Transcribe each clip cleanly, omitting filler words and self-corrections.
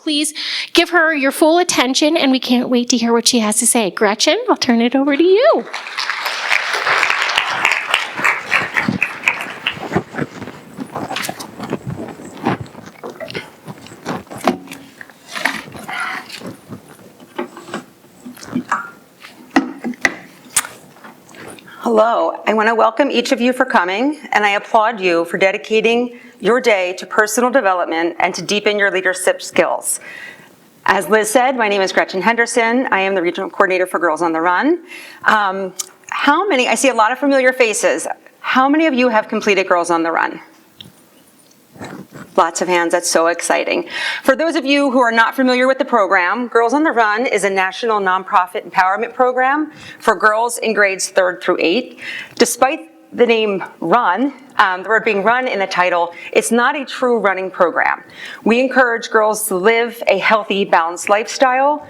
Please give her your full attention, and we can't wait to hear what she has to say. Gretchen, I'll turn it over to you. Hello, I want to welcome each of you for coming, and I applaud you for dedicating your day to personal development and to deepen your leadership skills. As Liz said, my name is Gretchen Henderson. I am the Regional Coordinator for Girls on the Run. I see a lot of familiar faces. How many of you have completed Girls on the Run? Lots of hands, that's so exciting. For those of you who are not familiar with the program, Girls on the Run is a national nonprofit empowerment program for girls in grades 3rd through 8. Despite the name Run, the word being run in the title, it's not a true running program. We encourage girls to live a healthy, balanced lifestyle.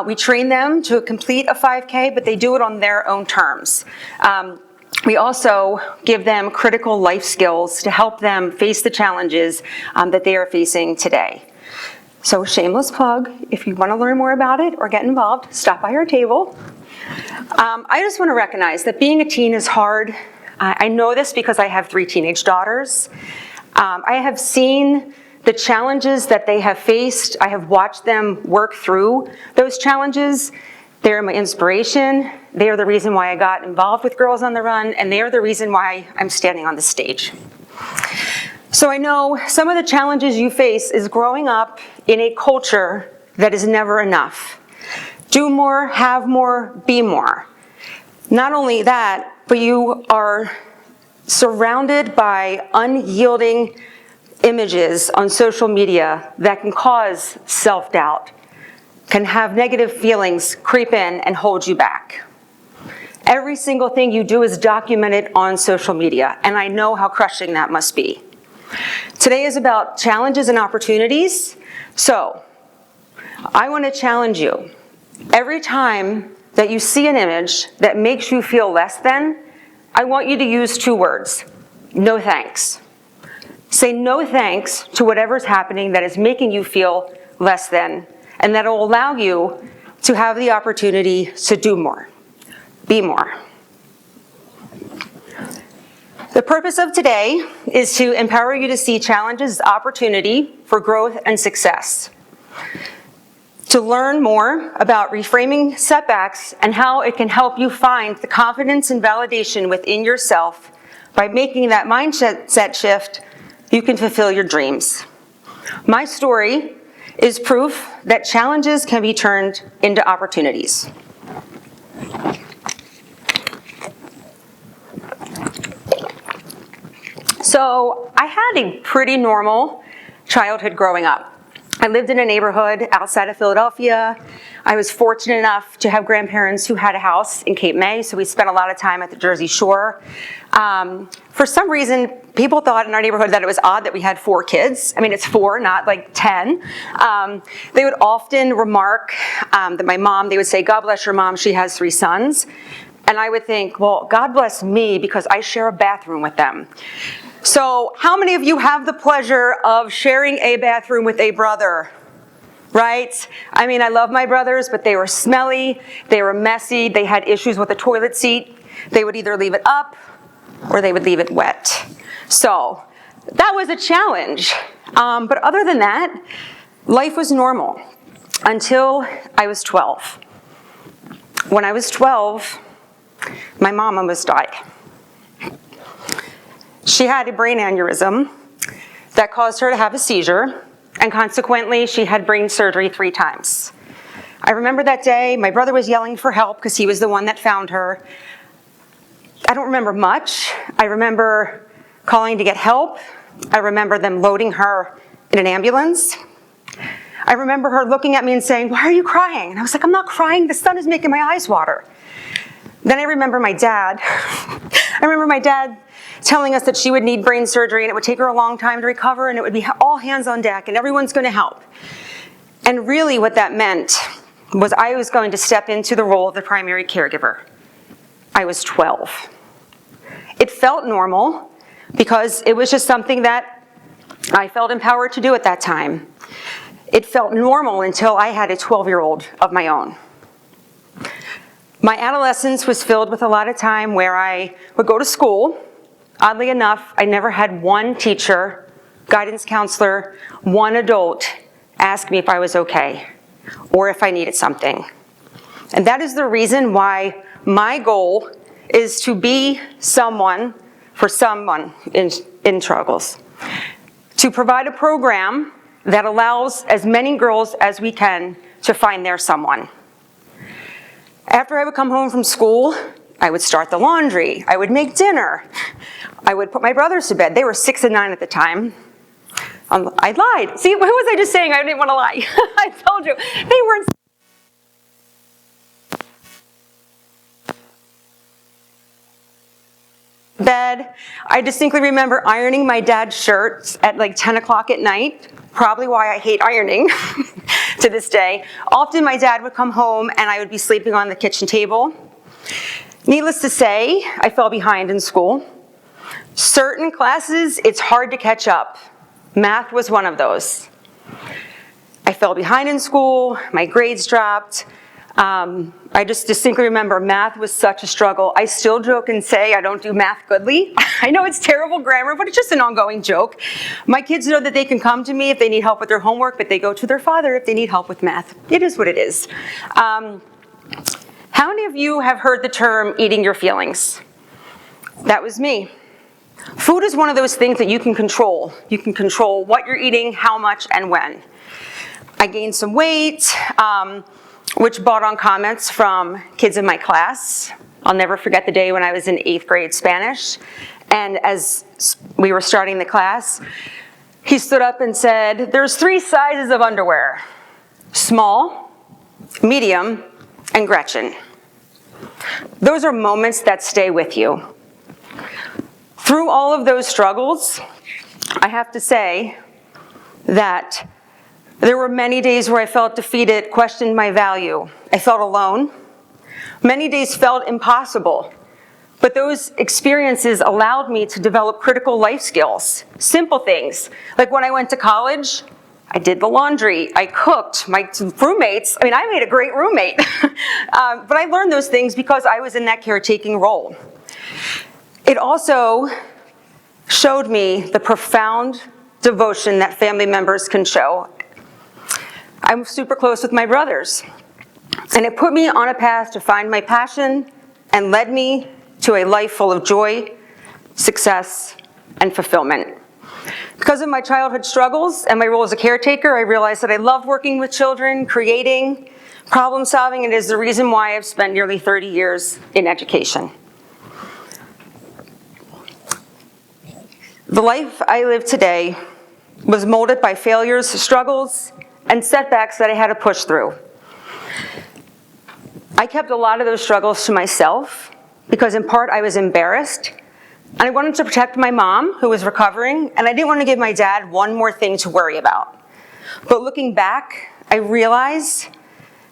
We train them to complete a 5K, but they do it on their own terms. We also give them critical life skills to help them face the challenges that they are facing today. So shameless plug, if you want to learn more about it or get involved, stop by our table. I just want to recognize that being a teen is hard. I know this because I have 3 teenage daughters. I have seen the challenges that they have faced. I have watched them work through those challenges. They're my inspiration. They are the reason why I got involved with Girls on the Run, and they are the reason why I'm standing on the stage. So I know some of the challenges you face is growing up in a culture that is never enough. Do more, have more, be more. Not only that, but you are surrounded by unyielding images on social media that can cause self-doubt, can have negative feelings creep in and hold you back. Every single thing you do is documented on social media, and I know how crushing that must be. Today is about challenges and opportunities, so I want to challenge you. Every time that you see an image that makes you feel less than, I want you to use 2 words: no thanks. Say no thanks to whatever's happening that is making you feel less than, and that will allow you to have the opportunity to do more, be more. The purpose of today is to empower you to see challenges as opportunity for growth and success. To learn more about reframing setbacks and how it can help you find the confidence and validation within yourself. By making that mindset shift, you can fulfill your dreams. My story is proof that challenges can be turned into opportunities. So I had a pretty normal childhood growing up. I lived in a neighborhood outside of Philadelphia. I was fortunate enough to have grandparents who had a house in Cape May, so we spent a lot of time at the Jersey Shore. For some reason, people thought in our neighborhood that it was odd that we had 4 kids. I mean, it's 4, not like 10. They would often remark that my mom, they would say, "God bless your mom, she has 3 sons." And I would think, well, God bless me because I share a bathroom with them. So how many of you have the pleasure of sharing a bathroom with a brother? Right? I mean, I love my brothers, but they were smelly, they were messy, they had issues with the toilet seat. They would either leave it up or they would leave it wet. So that was a challenge. But other than that, life was normal until I was 12. When I was 12, my mom almost died. She had a brain aneurysm that caused her to have a seizure, and consequently, she had brain surgery 3 times. I remember that day, my brother was yelling for help because he was the one that found her. I don't remember much. I remember calling to get help. I remember them loading her in an ambulance. I remember her looking at me and saying, "Why are you crying?" And I was like, "I'm not crying, the sun is making my eyes water." Then I remember my dad. I remember my dad telling us that she would need brain surgery and it would take her a long time to recover and it would be all hands on deck and everyone's going to help. And really what that meant was I was going to step into the role of the primary caregiver. I was 12. It felt normal because it was just something that I felt empowered to do at that time. It felt normal until I had a 12-year-old of my own. My adolescence was filled with a lot of time where I would go to school. Oddly enough, I never had one teacher, guidance counselor, one adult ask me if I was okay or if I needed something. And that is the reason why my goal is to be someone for someone in struggles. To provide a program that allows as many girls as we can to find their someone. After I would come home from school, I would start the laundry, I would make dinner, I would put my brothers to bed. They were 6 and 9 at the time. I lied. See, who was I just saying I didn't want to lie? I told you. They weren't. Bed. I distinctly remember ironing my dad's shirts at like 10 o'clock at night, probably why I hate ironing to this day. Often my dad would come home and I would be sleeping on the kitchen table. Needless to say, I fell behind in school. Certain classes, it's hard to catch up. Math was one of those. I fell behind in school, my grades dropped. I just distinctly remember math was such a struggle. I still joke and say I don't do math goodly. I know it's terrible grammar, but it's just an ongoing joke. My kids know that they can come to me if they need help with their homework, but they go to their father if they need help with math. It is what it is. How many of you have heard the term eating your feelings? That was me. Food is one of those things that you can control. You can control what you're eating, how much, and when. I gained some weight, which brought on comments from kids in my class. I'll never forget the day when I was in 8th grade Spanish, and as we were starting the class, he stood up and said, "There's 3 sizes of underwear: small, medium, and Gretchen." Those are moments that stay with you. Through all of those struggles, I have to say that there were many days where I felt defeated, questioned my value. I felt alone. Many days felt impossible. But those experiences allowed me to develop critical life skills, simple things. Like when I went to college, I did the laundry, I cooked, my roommates, I made a great roommate. But I learned those things because I was in that caretaking role. It also showed me the profound devotion that family members can show. I'm super close with my brothers, and it put me on a path to find my passion and led me to a life full of joy, success, and fulfillment. Because of my childhood struggles and my role as a caretaker, I realized that I love working with children, creating, problem solving, and it is the reason why I've spent nearly 30 years in education. The life I live today was molded by failures, struggles, and setbacks that I had to push through. I kept a lot of those struggles to myself because in part I was embarrassed, and I wanted to protect my mom who was recovering, and I didn't want to give my dad one more thing to worry about. But looking back, I realized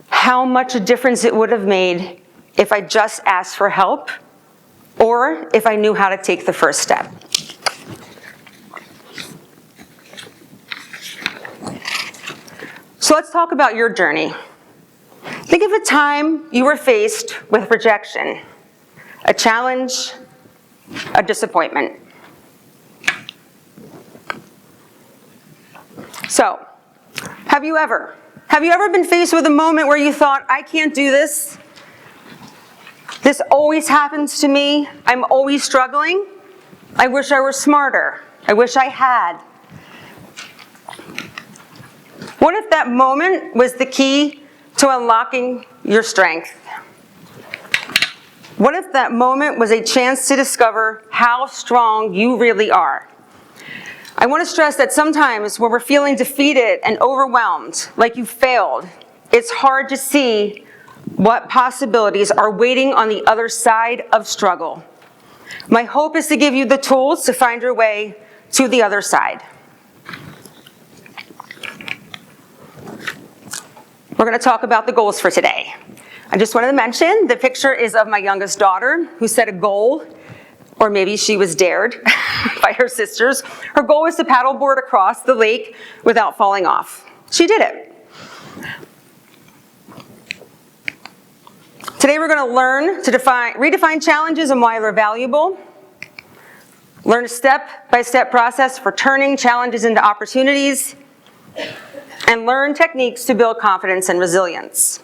how much a difference it would have made if I just asked for help or if I knew how to take the first step. So let's talk about your journey. Think of a time you were faced with rejection, a challenge, a disappointment. So, have you ever been faced with a moment where you thought, I can't do this? This always happens to me. I'm always struggling. I wish I were smarter. I wish I had. What if that moment was the key to unlocking your strength? What if that moment was a chance to discover how strong you really are? I want to stress that sometimes when we're feeling defeated and overwhelmed, like you failed, it's hard to see what possibilities are waiting on the other side of struggle. My hope is to give you the tools to find your way to the other side. We're going to talk about the goals for today. I just wanted to mention the picture is of my youngest daughter who set a goal, or maybe she was dared by her sisters. Her goal was to paddleboard across the lake without falling off. she did it. Today we're going to learn to redefine challenges and why they're valuable. Learn a step-by-step process for turning challenges into opportunities. And learn techniques to build confidence and resilience.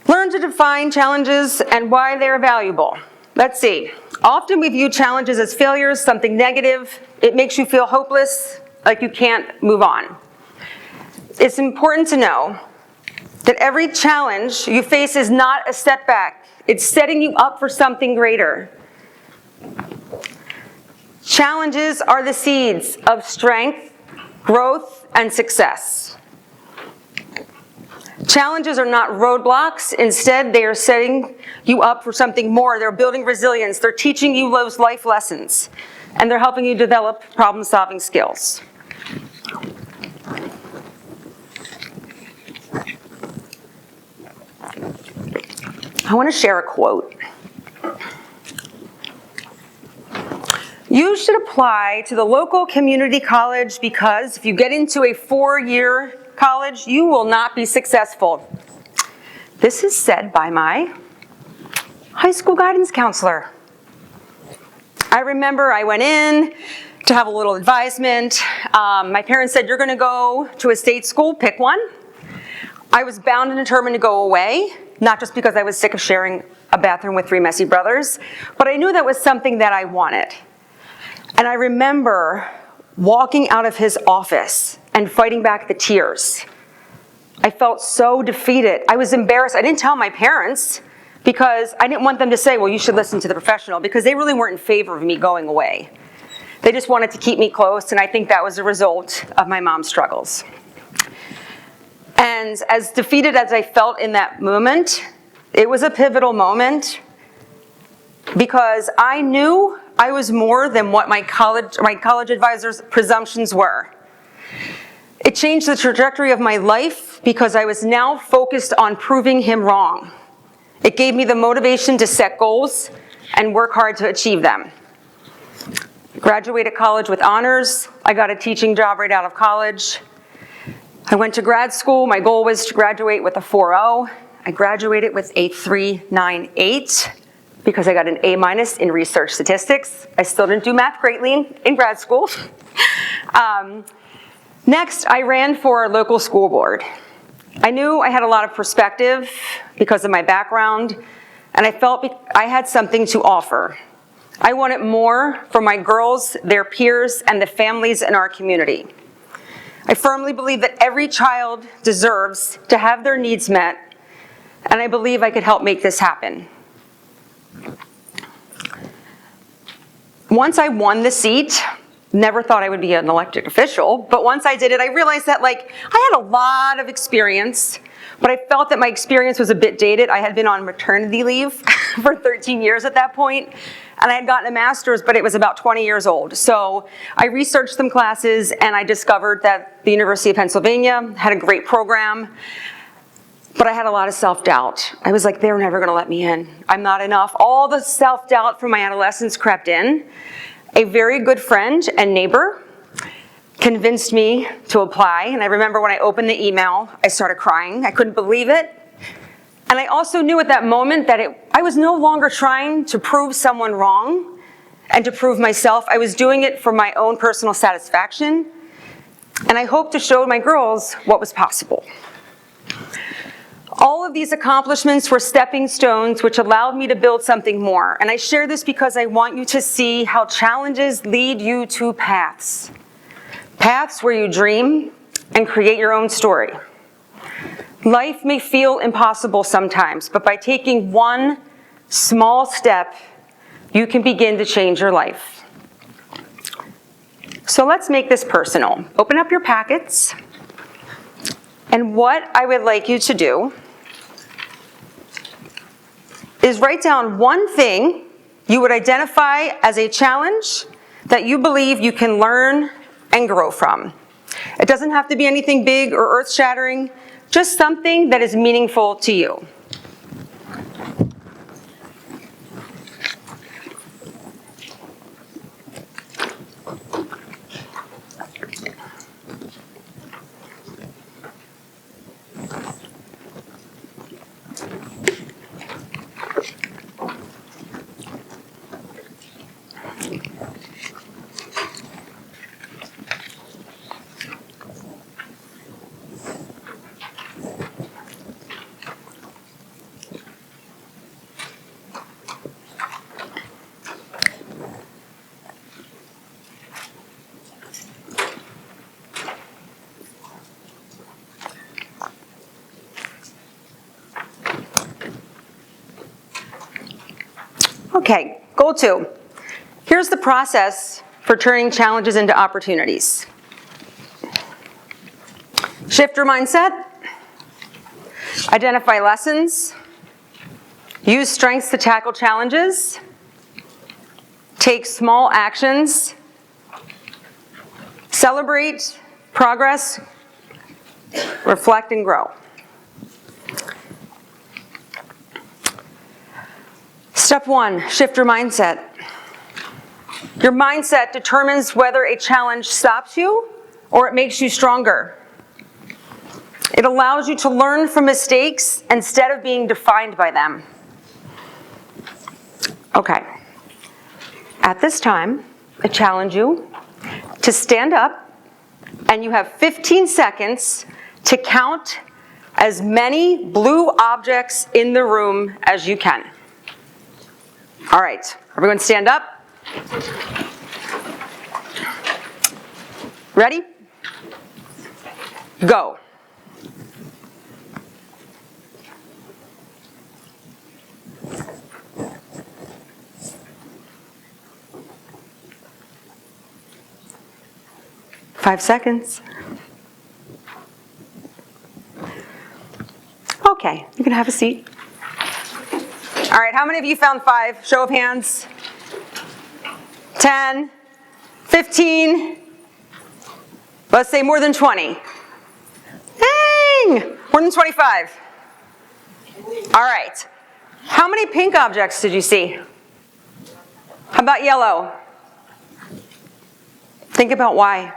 Learn to define challenges and why they are valuable. Let's see. Often we view challenges as failures, something negative. It makes you feel hopeless, like you can't move on. It's important to know that every challenge you face is not a setback. It's setting you up for something greater. Challenges are the seeds of strength, growth, and success. Challenges are not roadblocks. Instead, they are setting you up for something more. They're building resilience. They're teaching you those life lessons. And they're helping you develop problem-solving skills. I want to share a quote. You should apply to the local community college because if you get into a 4-year college, you will not be successful. This is said by my high school guidance counselor. I remember I went in to have a little advisement. My parents said, you're going to go to a state school, pick one. I was bound and determined to go away, not just because I was sick of sharing a bathroom with 3 messy brothers, but I knew that was something that I wanted. And I remember walking out of his office and fighting back the tears. I felt so defeated. I was embarrassed. I didn't tell my parents because I didn't want them to say, well, you should listen to the professional, because they really weren't in favor of me going away. They just wanted to keep me close, and I think that was a result of my mom's struggles. And as defeated as I felt in that moment, it was a pivotal moment because I knew I was more than what my college advisor's presumptions were. It changed the trajectory of my life because I was now focused on proving him wrong. It gave me the motivation to set goals and work hard to achieve them. Graduated college with honors. I got a teaching job right out of college. I went to grad school. My goal was to graduate with a 4.0. I graduated with a 3.98 because I got an A- in research statistics. I still didn't do math greatly in grad school. Next, I ran for a local school board. I knew I had a lot of perspective because of my background, and I felt I had something to offer. I wanted more for my girls, their peers, and the families in our community. I firmly believe that every child deserves to have their needs met, and I believe I could help make this happen. Once I won the seat, never thought I would be an elected official, but once I did it, I realized that I had a lot of experience, but I felt that my experience was a bit dated. I had been on maternity leave for 13 years at that point, and I had gotten a master's, but it was about 20 years old. So I researched some classes, and I discovered that the University of Pennsylvania had a great program, but I had a lot of self-doubt. I was like, they're never gonna let me in. I'm not enough. All the self-doubt from my adolescence crept in. A very good friend and neighbor convinced me to apply, and I remember when I opened the email, I started crying. I couldn't believe it. And I also knew at that moment that I was no longer trying to prove someone wrong and to prove myself. I was doing it for my own personal satisfaction, and I hoped to show my girls what was possible. All of these accomplishments were stepping stones which allowed me to build something more. And I share this because I want you to see how challenges lead you to paths. Paths where you dream and create your own story. Life may feel impossible sometimes, but by taking one small step, you can begin to change your life. So let's make this personal. Open up your packets. And what I would like you to do is write down one thing you would identify as a challenge that you believe you can learn and grow from. It doesn't have to be anything big or earth-shattering, just something that is meaningful to you. Okay, goal 2. Here's the process for turning challenges into opportunities. Shift your mindset. Identify lessons. Use strengths to tackle challenges. Take small actions. Celebrate progress. Reflect and grow. Step 1, shift your mindset. Your mindset determines whether a challenge stops you or it makes you stronger. It allows you to learn from mistakes instead of being defined by them. Okay. At this time, I challenge you to stand up, and you have 15 seconds to count as many blue objects in the room as you can. All right, everyone stand up. Ready? Go. Five seconds. Okay, you can have a seat. All right, how many of you found 5? Show of hands. 10, 15, let's say more than 20. Dang, more than 25. All right, how many pink objects did you see? How about yellow? Think about why.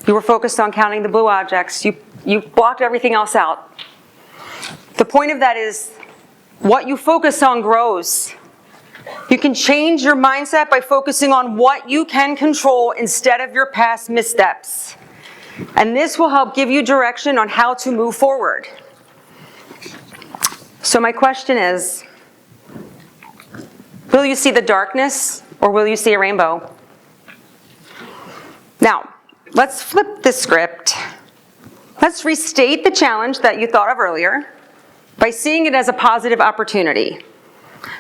You were focused on counting the blue objects. You blocked everything else out. The point of that is what you focus on grows. You can change your mindset by focusing on what you can control instead of your past missteps. And this will help give you direction on how to move forward. So my question is, will you see the darkness or will you see a rainbow? Now, let's flip the script. Let's restate the challenge that you thought of earlier by seeing it as a positive opportunity.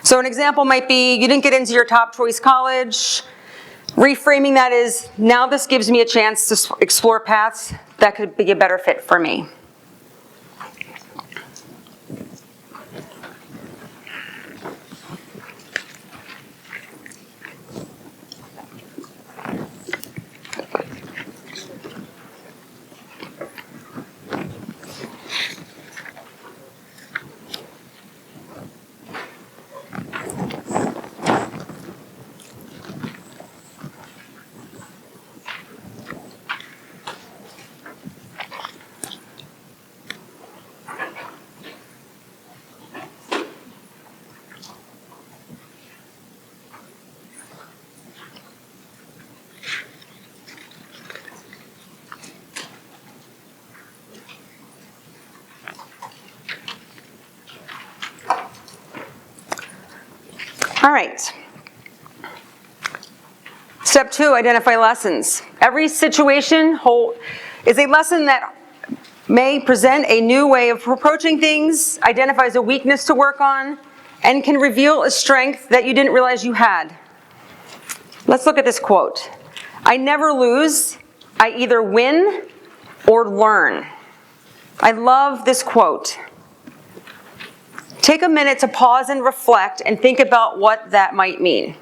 So an example might be you didn't get into your top choice college. Reframing that is, now this gives me a chance to explore paths that could be a better fit for me. All right. Step 2, identify lessons. Every situation is a lesson that may present a new way of approaching things, identifies a weakness to work on, and can reveal a strength that you didn't realize you had. Let's look at this quote. I never lose, I either win or learn. I love this quote. Take a minute to pause and reflect and think about what that might mean.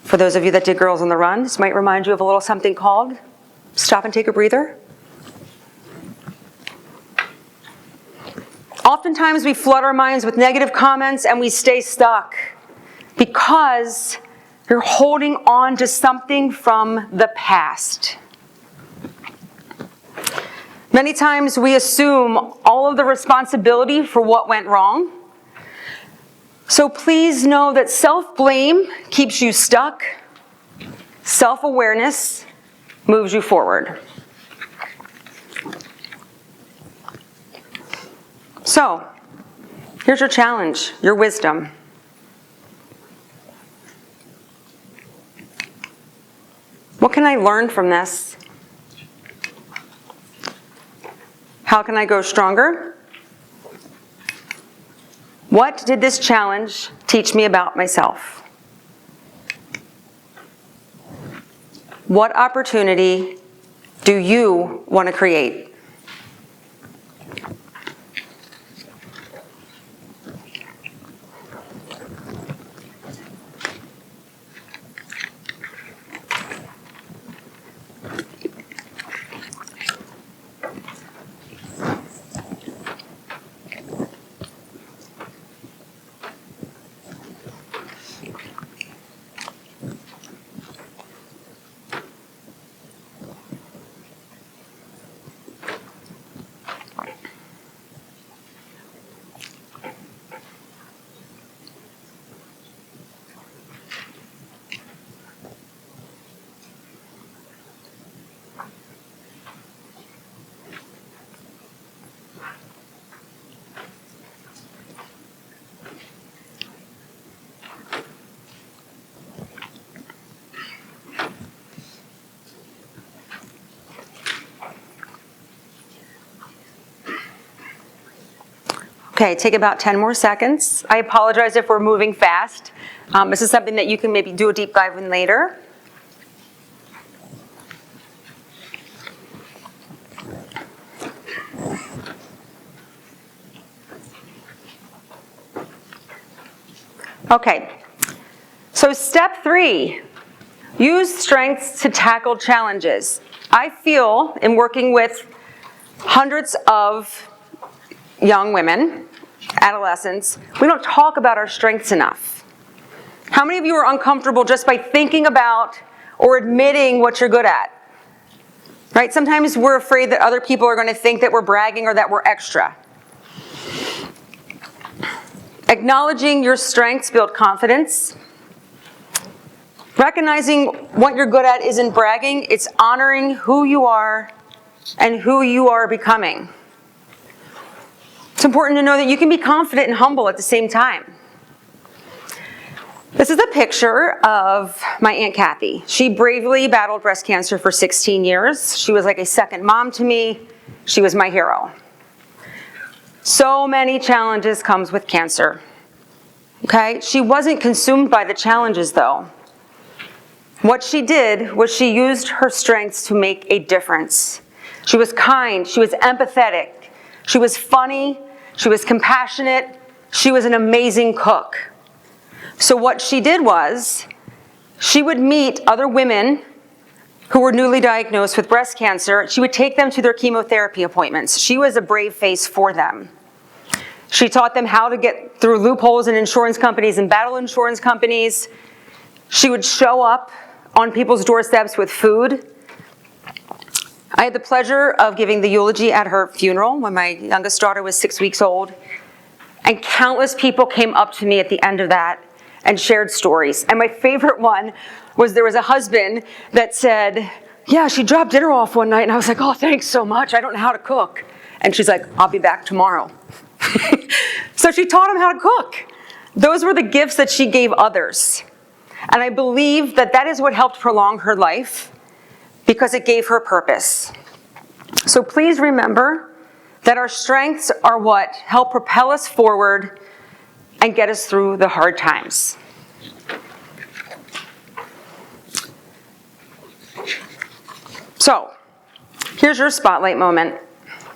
For those of you that did Girls on the Run, this might remind you of a little something called stop and take a breather. Oftentimes we flood our minds with negative comments and we stay stuck because you're holding on to something from the past. Many times we assume all of the responsibility for what went wrong. So please know that self-blame keeps you stuck. Self-awareness moves you forward. So, here's your challenge, your wisdom. What can I learn from this? How can I grow stronger? What did this challenge teach me about myself? What opportunity do you want to create? Okay, take about 10 more seconds. I apologize if we're moving fast. This is something that you can maybe do a deep dive in later. Okay, so step 3, use strengths to tackle challenges. I feel in working with hundreds of young women, adolescents, we don't talk about our strengths enough. How many of you are uncomfortable just by thinking about or admitting what you're good at? Right? Sometimes we're afraid that other people are going to think that we're bragging or that we're extra. Acknowledging your strengths build confidence. Recognizing what you're good at isn't bragging, it's honoring who you are and who you are becoming. It's important to know that you can be confident and humble at the same time. This is a picture of my Aunt Kathy. She bravely battled breast cancer for 16 years. She was like a second mom to me. She was my hero. So many challenges comes with cancer. Okay? She wasn't consumed by the challenges though. What she did was she used her strengths to make a difference. She was kind, she was empathetic, she was funny, she was compassionate, she was an amazing cook. So what she did was, she would meet other women who were newly diagnosed with breast cancer. She would take them to their chemotherapy appointments. She was a brave face for them. She taught them how to get through loopholes in insurance companies and battle insurance companies. She would show up on people's doorsteps with food. I had the pleasure of giving the eulogy at her funeral when my youngest daughter was 6 weeks old. And countless people came up to me at the end of that and shared stories. And my favorite one was there was a husband that said, yeah, she dropped dinner off one night. And I was like, oh, thanks so much. I don't know how to cook. And she's like, I'll be back tomorrow. So she taught him how to cook. Those were the gifts that she gave others. And I believe that that is what helped prolong her life because it gave her purpose. So please remember that our strengths are what help propel us forward and get us through the hard times. So, here's your spotlight moment.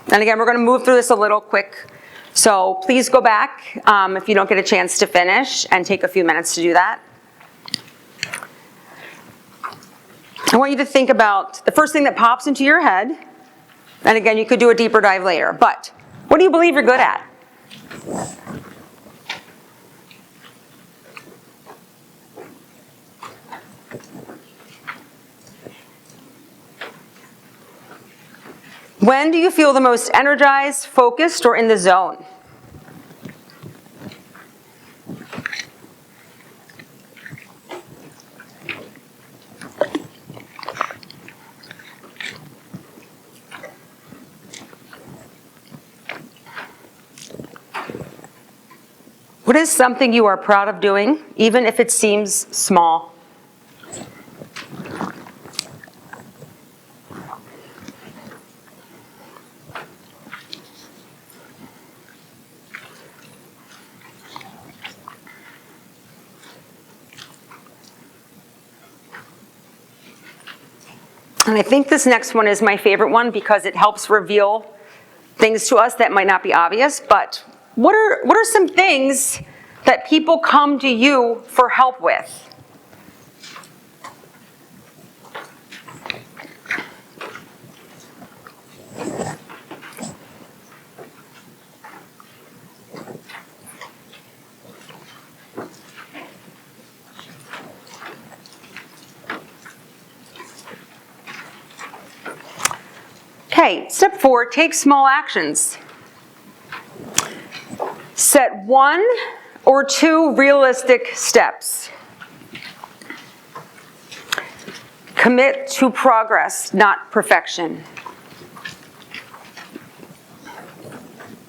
And again, we're going to move through this a little quick. So please go back if you don't get a chance to finish and take a few minutes to do that. I want you to think about the first thing that pops into your head. And again, you could do a deeper dive later. But what do you believe you're good at? When do you feel the most energized, focused, or in the zone? What is something you are proud of doing, even if it seems small? And I think this next one is my favorite one because it helps reveal things to us that might not be obvious, but what are some things that people come to you for help with? Okay, step 4, take small actions. Set 1 or 2 realistic steps. Commit to progress, not perfection.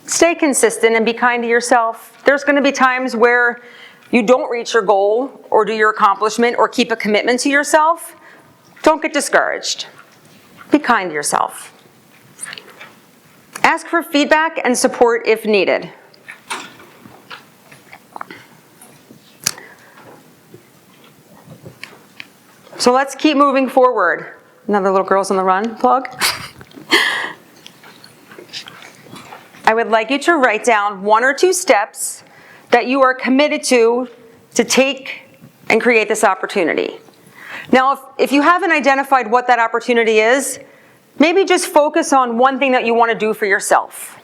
Stay consistent and be kind to yourself. There's going to be times where you don't reach your goal or do your accomplishment or keep a commitment to yourself. Don't get discouraged. Be kind to yourself. Ask for feedback and support if needed. So let's keep moving forward. Another little Girls on the Run plug. I would like you to write down 1 or 2 steps that you are committed to take and create this opportunity. Now, if you haven't identified what that opportunity is, maybe just focus on one thing that you want to do for yourself.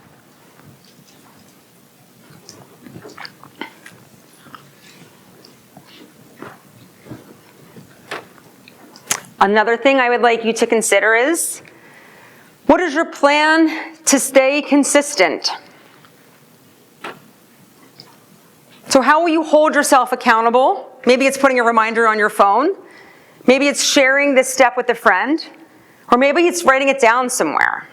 Another thing I would like you to consider is, what is your plan to stay consistent? So how will you hold yourself accountable? Maybe it's putting a reminder on your phone. Maybe it's sharing this step with a friend. Or maybe it's writing it down somewhere.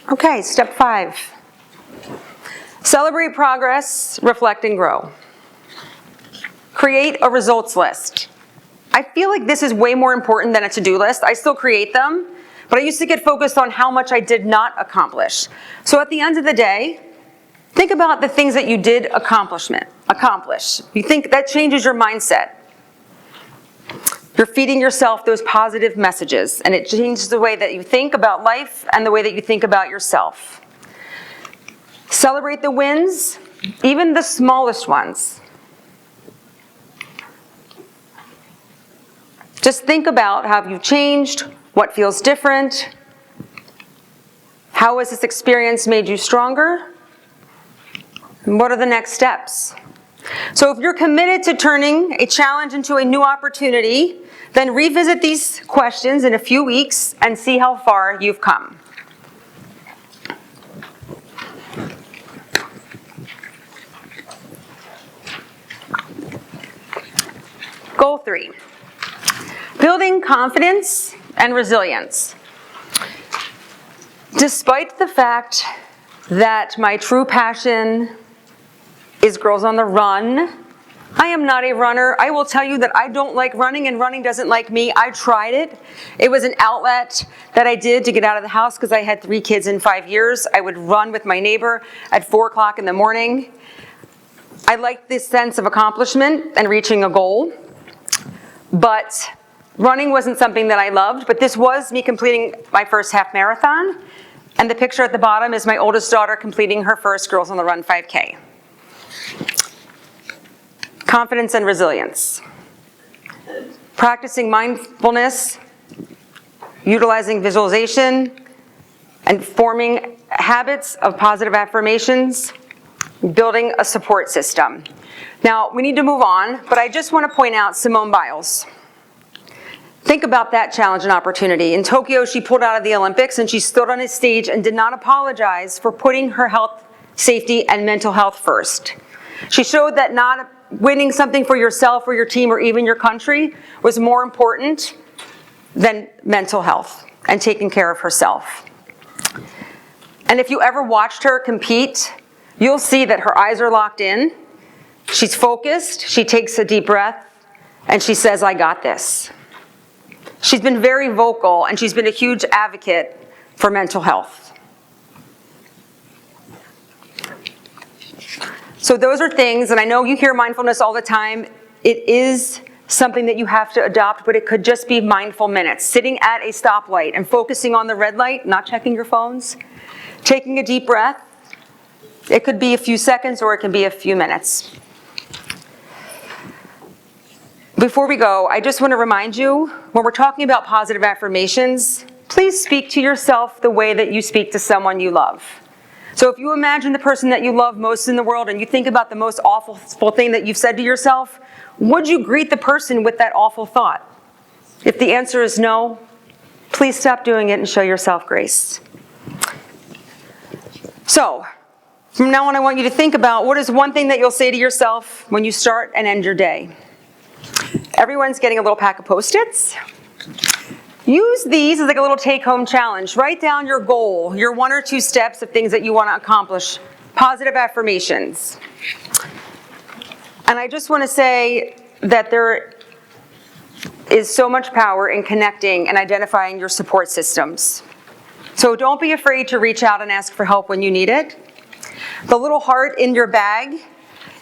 Okay, step 5. Celebrate progress, reflect and grow. Create a results list. I feel like this is way more important than a to-do list. I still create them, but I used to get focused on how much I did not accomplish. So at the end of the day, think about the things that you did accomplish. You think that changes your mindset. You're feeding yourself those positive messages, and it changes the way that you think about life and the way that you think about yourself. Celebrate the wins, even the smallest ones. Just think about how you've changed, what feels different, how has this experience made you stronger, and what are the next steps? So if you're committed to turning a challenge into a new opportunity, then revisit these questions in a few weeks and see how far you've come. Goal 3, building confidence and resilience. Despite the fact that my true passion is Girls on the Run, I am not a runner. I will tell you that I don't like running and running doesn't like me. I tried it. It was an outlet that I did to get out of the house because I had 3 kids in 5 years. I would run with my neighbor at 4 o'clock in the morning. I liked this sense of accomplishment and reaching a goal, but running wasn't something that I loved, but this was me completing my first half marathon, and the picture at the bottom is my oldest daughter completing her first Girls on the Run 5K. Confidence and resilience. Practicing mindfulness, utilizing visualization, and forming habits of positive affirmations, building a support system. Now, we need to move on, but I just want to point out Simone Biles. Think about that challenge and opportunity. In Tokyo, she pulled out of the Olympics and she stood on a stage and did not apologize for putting her health, safety, and mental health first. She showed that not winning something for yourself or your team or even your country was more important than mental health and taking care of herself. And if you ever watched her compete, you'll see that her eyes are locked in, she's focused, she takes a deep breath, and she says, "I got this." She's been very vocal, and she's been a huge advocate for mental health. So those are things, and I know you hear mindfulness all the time. It is something that you have to adopt, but it could just be mindful minutes. Sitting at a stoplight and focusing on the red light, not checking your phones, taking a deep breath. It could be a few seconds or it can be a few minutes. Before we go, I just want to remind you, when we're talking about positive affirmations, please speak to yourself the way that you speak to someone you love. So if you imagine the person that you love most in the world and you think about the most awful thing that you've said to yourself, would you greet the person with that awful thought? If the answer is no, please stop doing it and show yourself grace. So, from now on I want you to think about what is one thing that you'll say to yourself when you start and end your day. Everyone's getting a little pack of Post-its. Use these as like a little take-home challenge. Write down your goal, your 1 or 2 steps of things that you want to accomplish. Positive affirmations. And I just want to say that there is so much power in connecting and identifying your support systems. So don't be afraid to reach out and ask for help when you need it. The little heart in your bag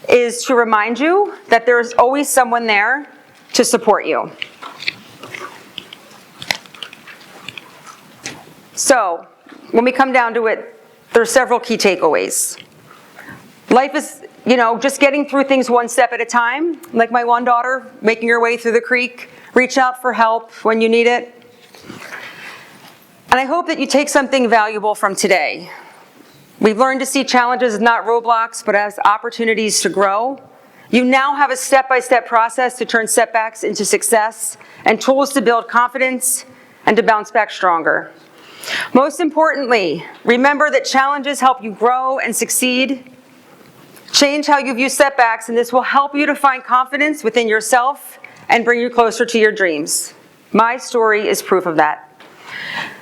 is to remind you that there's always someone there to support you. So, when we come down to it, there are several key takeaways. Life is, just getting through things one step at a time. Like my one daughter, making her way through the creek. Reach out for help when you need it. And I hope that you take something valuable from today. We've learned to see challenges as not roadblocks, but as opportunities to grow. You now have a step-by-step process to turn setbacks into success and tools to build confidence and to bounce back stronger. Most importantly, remember that challenges help you grow and succeed. Change how you view setbacks, and this will help you to find confidence within yourself and bring you closer to your dreams. My story is proof of that.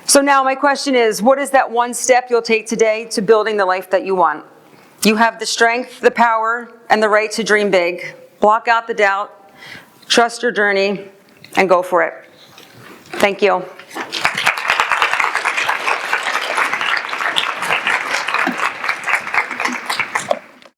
So now my question is, what is that one step you'll take today to building the life that you want? You have the strength, the power, and the right to dream big. Block out the doubt, trust your journey, and go for it. Thank you.